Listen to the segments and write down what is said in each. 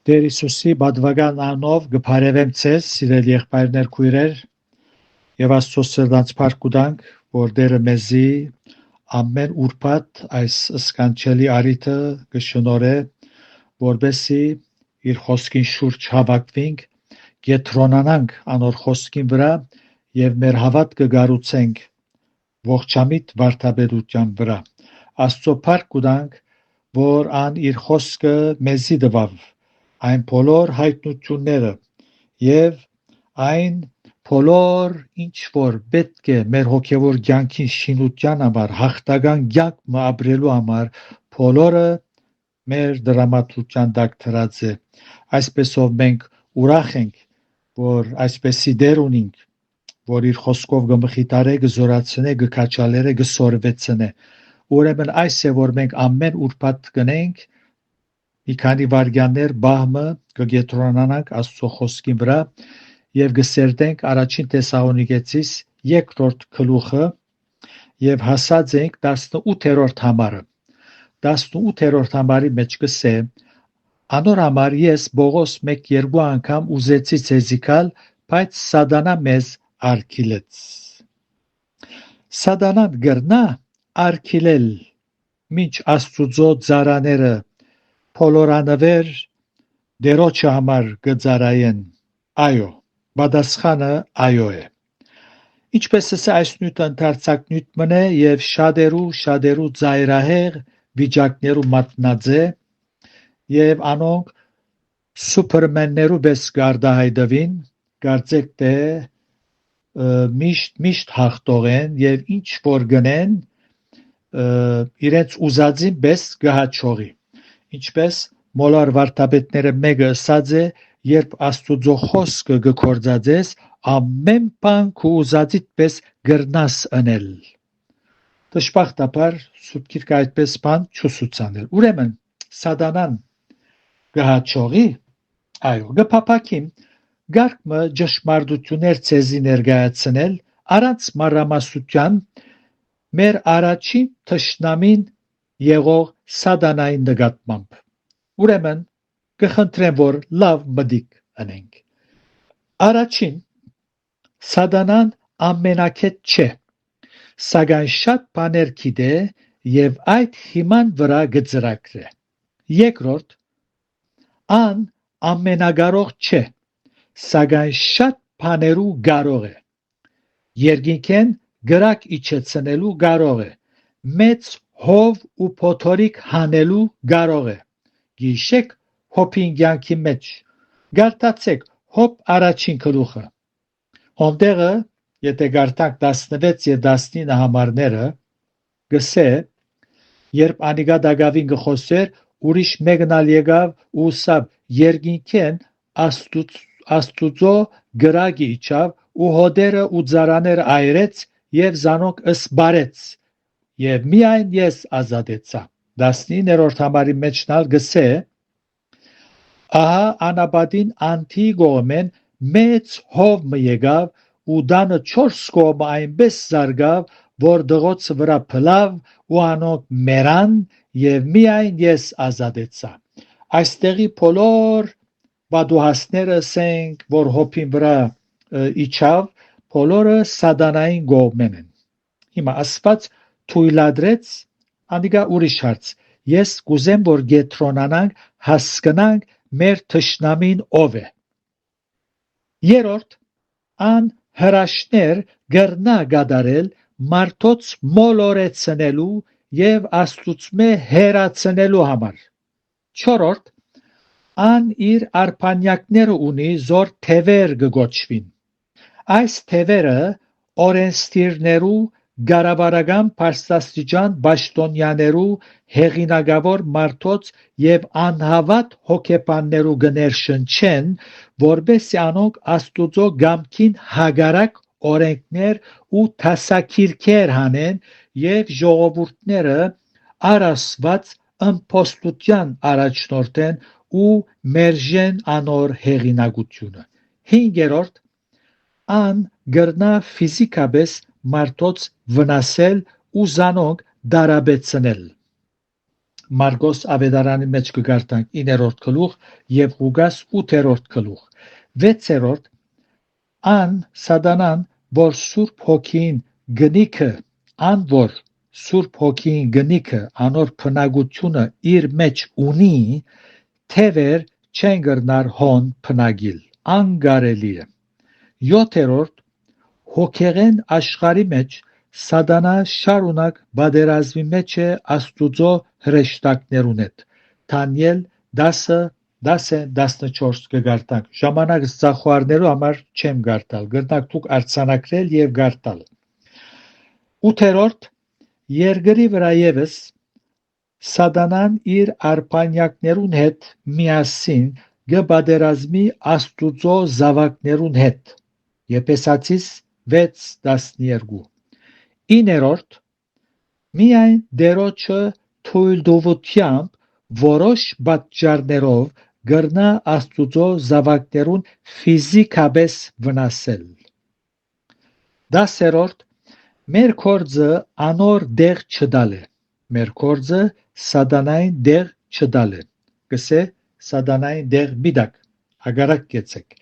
Տեր Հիսուսի բադվական անով գբարևեմ ցես, սիրելի եղբայրներ քույրեր, եւ Աստծո սրտանց փառք ուտանք, որ Տերը մեզի ամեն ուրբաթ այս սքանչելի արիթը կշնորհե, որբեսի իր խոսքին շուրջ հավաքվենք, գետրոնանանք անոր խոսքին վրա եւ մեր հավատքը գառուցենք ողջամիտ վարդապետության վրա։ Աստծո փառք ուտանք, որ ան իր խոսքը մեզի տվավ այն բոլոր հայտնությունները եւ այն բոլոր ինչ որ պետք է մեր հոգեվոր կյանքին շինության համար հաղթական կյանք ապրելու համար բոլորը մեր դրամատուրգիան տակ դրած է այսպեսով մենք ուրախ ենք որ այսպեսի դեր ունենք որ իր խոսքով գմխիտարե գզորացնե գկաչալերը գսորվեցնե ուրեմն այս է որ մենք ամեն ուրբաթ կնենք մի քանի վարյաններ բահմը կգետրոնանանք Աստծո խոսքին վրա եւ գսերտենք առաջին Թեսաղոնիկեցիս 2-րդ գլուխը եւ հասած ենք 18-րդ համարը 18-րդ համարի մեջ կսե անոր համար ես Բողոս 1-2 անգամ ուզեցի ցեզիկալ բայց սատանա մեզ արգիլեց սատանան գրնա արգիլել մինչ Աստծո ծառաները Փոլորանվեր դերոջը համար գծարայեն այո պատասխանը այո է ինչպես է այս նյութը ընդարձակ նյութ մնե եւ շատերու ծայրահեղ վիճակներու մատնած է եւ անոնք սուպերմեններու բես գարդահայտվին կարծեք թե միշտ հաղթողեն եւ ինչ որ գնեն իրենց ուզածին բես գահաչողի ինչպես մոլար վարդապետները մեկը ասած է երբ Աստուծո խոսքը գործածես ամեն բան քո ուզածիդ պես գրնաս անել դժբախտաբար Սուրբ Գիրքը այդպես բան չուսուցանել ուրեմն սատանան գահաչողի այո գփափակին գարկմը ճշմարտություններ ցեզի ներկայացնել առանց մանրամասնության մեր առաջին թշնամին եղող սատանային նկատմամբ ուրեմն կխնդրեմ որ լավ մտիկ անենք առաջին սատանան ամենակետ չէ սակայն շատ բաներ գիտե եւ այդ հիման վրա գծրակրե երկրորդ ան ամենակարող չէ սակայն շատ բաներու կարող է երկինքեն գրակ իջեցնելու կարող է մեծ հով ու փոթորիկ հանելու կարող է գիշեք հոբին կյանքի մեջ գարտացեք հոբ առաջին գլուխը հոնդեղը եթե գարտակ 16 եւ 19 համարները գսե երբ անիգա դագավին գխոսեր ուրիշ մեկնալ եկավ ու սավ երկինքեն Աստուծո գրագի իջավ ու հոդերը ու ծառաները այրեց եւ զանոք ըսբարեց եւ միայն ես ազատեցա 19-րդ համարի մեջնալ գսե ահա անապատին անթի գոմեն մեծ հով մը եկավ ու դանը 4 կողմը այնպես զարգավ որ դղոցը վրա փլավ ու անոնք մերան եւ միայն ես ազատեցա այստեղի բոլոր բադուհասները ասենք որ հոբին վրա իջավ բոլորը սատանային գողմեն են հիմա ասված թույլատրեց անդիգա ուրիշ հարց ես կուզեմ որ գետրոնանանք հասկանանք մեր թշնամին ով է երրորդ ան հրաշներ գրնա գադարել մարդոց մոլորեցնելու եւ Աստուծմե հերացնելու համար չորրորդ ան իր արփանյակները ունի զոր թևեր գոչվին այս թևերը օրենսդիրներու գարավարական փաստաստիճան պաշտոնյաներու հեղինակավոր մարդոց եւ անհավատ հոգեբաններու գներշնչեն որբեսի անոնք Աստուծո գամքին հագարակ օրենքներ ու թասակիրքեր հանեն եւ ժողովուրդները առասված ըմպոստության առաջնորդեն ու մերժեն անոր հեղինակությունը հինգերորդ ան գրնա ֆիզիկաբես մարդոց վնասել ու զանոնք դարաբեցնել Մարգոս ավետարանի մեջ կգարտանք 9-րդ գլուխ եւ Ղուկաս 8-րդ գլուխ 6-րդ ան սատանան որ Սուրբ Հոգին գնիքը անոր փնագությունը իր մեջ ունի թևեր չեն գրնար հոն փնագիլ անգարելի է 7-րդ հոգեղեն աշխարի մեջ սատանա շարունակ բادرազմի մեջ է Աստուծո հրեշտակներուն հետ Դանիել 10:14 կգարտանք ժամանակ ծախուարներու համար չեմ գարտալ գրնակ դուք արձանագրել եւ գարտալ 8-րդ երկրի վրա եւս սատանան իր արբանյակներուն հետ միասին գբادرազմի Աստուծո զավակներուն հետ Եփեսացիս 6:12 9-րդ միայն դերոջը թույլտվությամբ որոշ պատճառներով գրնա Աստուծո զավակներուն ֆիզիկապես վնասել 10-րդ մեր կորձը անոր դեղ չդալ է մեր կորձը սատանային դեղ չդալ է գսե սատանային դեղ բիդակ ագարակ կեցեք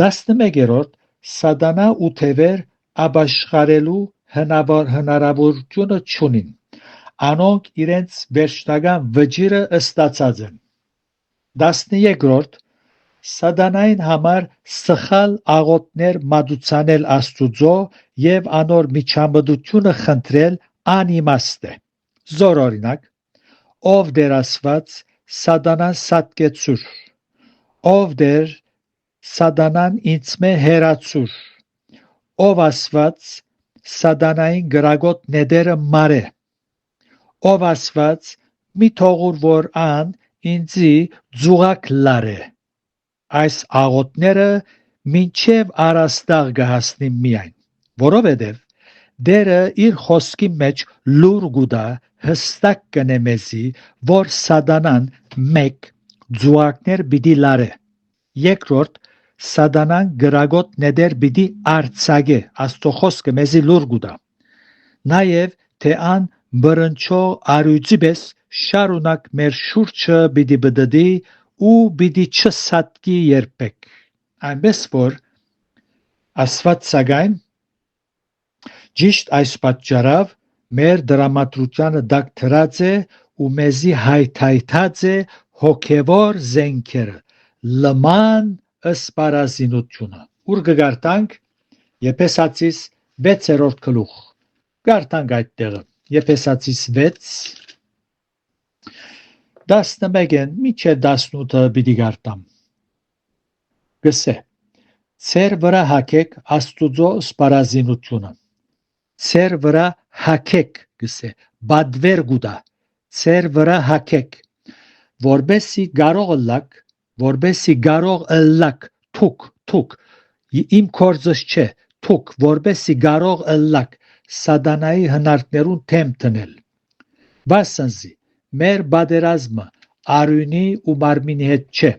11-րդ սատանա ու թևեր աբաշխարելու հնարավորությունը չունին անոնք իրենց վերջնական վճիրը ստացած են 13-րդ սատանային համար սխալ աղոթներ մատուցանել Աստուծո եւ անոր միջամտությունը խնդրել անիմաստ է զորօրինակ ով դեր Աստված սատանան սատկեցուր ով դեր սատանան ինձմե հերացուր ով Աստված սատանային գրագոտ նեդերը մարե ով Աստված մի թողուր որ ան ինձի ձուղակ լարե այս աղոթները մինչև առաստաղ գահասնի միայն որովհետև դերը իր խոսքի մեջ լուր գուտա հստակ կնե մեզի որ սատանան մեկ ձուղակներ պիտի լարե երկրորդ սատանան գրագոտ նեդեր պիտի արցագե աստծո խոսքը մեզի լուր գուտա նաև թե ան բրնչող արույցի պես շարունակ մեր շուրջը պիտի բդդի ու պիտի չսատկի երբեք այնպես որ Աստված սակայն ճիշտ այս պատճառով մեր դրամատրությանը դակ թրած է ու մեզի հայթայթած է հոգևոր զենքերը լման ըսպարազինությունը ուր կգարտանք Եփեսացիս 6-րդ գլուխ գարտանք այդտեղը Եփեսացիս 6 11-ն մինչև 18-ը պիտի գարտամ գսե Ձեր վրա հակեք Աստուծո սպարազինությունը Ձեր վրա հակեք գսե բադվեր գուտա Ձեր վրա հակեք որբեսի կարող ըլլակ թուք իմ կորձս չէ թուք որբեսի կարող ըլլակ սատանայի հնարքներուն թեմ տնել վասնզի մեր բادرազմը արյունի ու մարմինի հետ չէ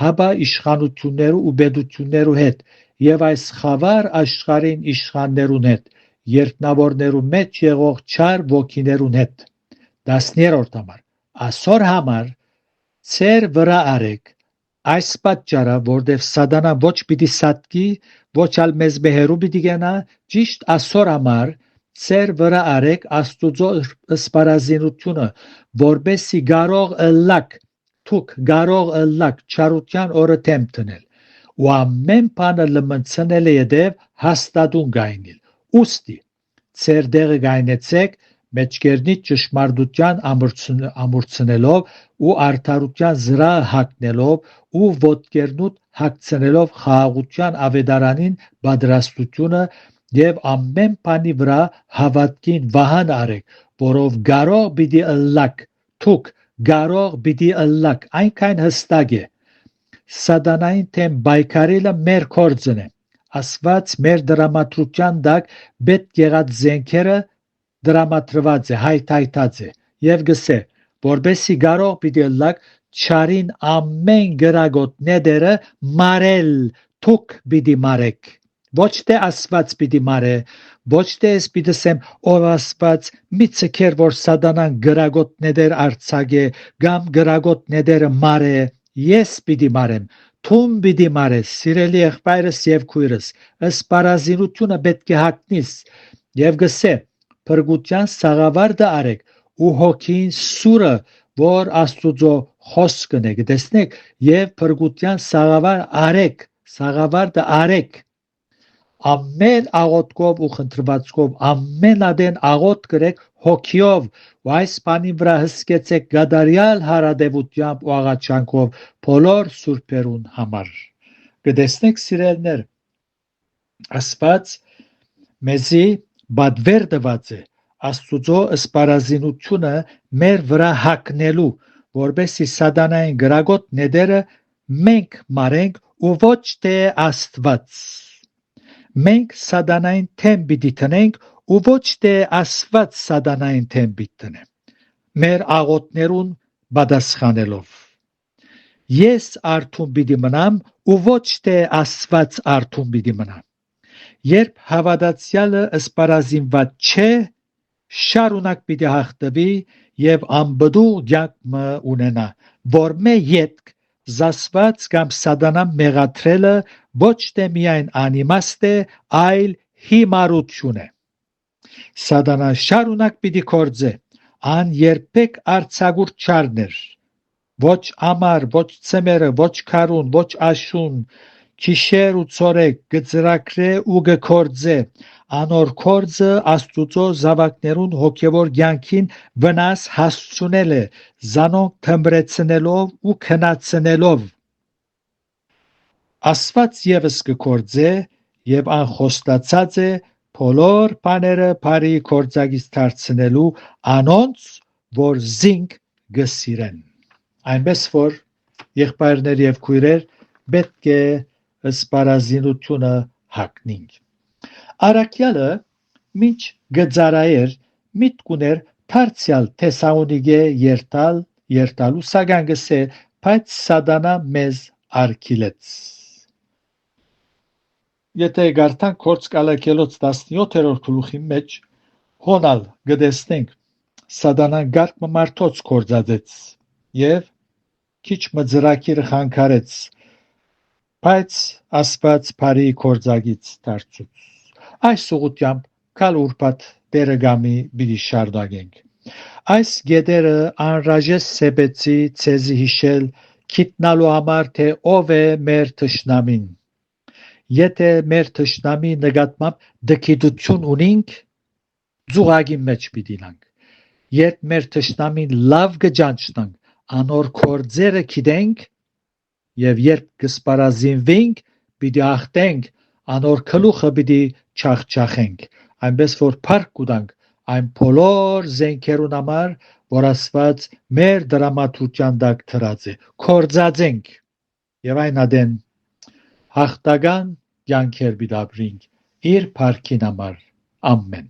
հաբա իշխանություններու ու պետություններու հետ եւ այս խավար աշխարհին իշխաններուն հետ երկնավորներու մեջ եղող չար ոգիներուն հետ 10-րդ համար ասոր համար Ձեր վրա արեք այս պատճառը որտեվ սատանան ոչ պիտի սատկի ոչ ալ մեզ բեհերու պիտի գնա ճիշտ ասոր համար Ձեր վրա արեք Աստուծո սպարազինությունը որբեսի կարող ըլլակ թուք կարող ըլլակ չարության օրը թեմ տնել ու ամեն բանը լմնցնել է յետև հաստատուն գայնիլ ուստի Ձեր դեղը գայնեցեք մեջկերնի ճշմարտության ամուրցնելով ու արդարության զրահ հագնելով ու ոտքերնուտ հագցնելով խաղաղության ավետարանին պատրաստությունը եւ ամեն բանի վրա հավատքին վահան արեք որով կարող պիտի ըլլակ թուք կարող պիտի ըլլակ այնքան հստակ է սատանային թեմ բայկարելը մեր կորձն է Աստված մեր դրամատրության դակ պետք եղած զենքերը դրամատրված է հայթայթած է եւ գսե որբեսի կարող պիտի ըլլակ չարին ամեն գրագոտ նեդերը մարել թուք պիտի մարեք ոչ թե Աստված պիտի մարե ոչ թե ես պիտեսեմ ով Աստված մի ցկեր որ սատանան գրագոտ ներ արցագե կամ գրագոտ ները մարե ես պիտի մարեմ թում պիտի մարես սիրելի եղբայրս եւ քույրս ըս պարազինությունը պետք է հագնիս եւ գսե փրկության սաղավարտը արեք ու հոգին սուրը որ Աստուծո խոսքն է գտեսնեք եւ փրկության սաղավարտը արեք ամեն աղոթքով ու խնդրվածքով ամեն ադեն աղոթք գրեք հոգիով ու այս բանի վրա հսկեցեք գադարյալ հարադեվությամբ ու աղաչանքով բոլոր սուրբերուն համար գտեսնեք սիրելիներ Աստված մեզի բադվեր տված է Աստուծո սպարազինությունը մեր վրա հակնելու որբեսի սատանային գրագոտ ները մենք մարենք ու ոչ թե Աստված մենք սատանային թեմ պիտի տնենք ու ոչ թե Աստված սատանային թեմ պիտի տնե մեր աղոթներուն պատասխանելով ես արթուն պիտի մնամ ու ոչ թե Աստված արթուն պիտի մնա երբ հավատացյալը սպարազինված չէ շարունակ պիտի հաղթվի եւ անբդու կյանք ունենա որ մե յետք զասված կամ սատանան մեղադրելը ոչ թե միայն անիմաստ է այլ հիմարություն է սատանան շարունակ պիտի կործե ան երբեք արցագուրտ չարներ ոչ ամար ոչ ծմերը ոչ քարուն ոչ աշուն քիշեր ու ծորեք գծրակրե ու գկործե անոր կորձը Աստուծո զավակներուն հոգևոր կյանքին վնաս հասցունել է զանոնք թմբրեցնելով ու քնացնելով Աստված եւս կկործե եւ անխոստացած է բոլոր բաները բարի կործագից դարձնելու անոնց որ զինք գսիրեն այնպես որ եղբայրներ եւ քույրեր պետք է սպարազինությունը հագնենք Արաքյալը մինչ գծարայեր միտք ուներ դարձյալ Թեսաղոնիկե երթալու սակայն գսե բայց սատանա մեզ արգիլեց Եթե գարտանք Գործք Ալակելոց 17-րդ գլուխի մեջ հոնալ գտեսնենք սատանան գարկ մարդոց կործածեց եւ քիչ մծրակիր խանգարեց բայց Աստված բարի կործագից դարձուց այս ուղղությամբ կալ ուրբաթ դերը գամի բիդի շարունակենք այս գետերը անհրաժեշտ սեպեցի ցեզի հիշել գիտնալու համար թե ով է մեր թշնամին եթե մեր թշնամի նկատմամբ դգիտություն ունենք զուգակի մեջ պիտինանք երբ մեր թշնամին լավ կճանչնանք անոր կործերը գիտենք եւ երբ կսպարազինվենք պիտի ախտենք անոր գլուխը պիտի չախչախենք այնպես որ փառք կուտանք այն բոլոր զենքերուն համար որ Աստված մեր դրամատրության տակ դրած է կործածենք եւ այն ադեն հաղթական կյանքեր պիտի ապրենք իր փառքին համար ամեն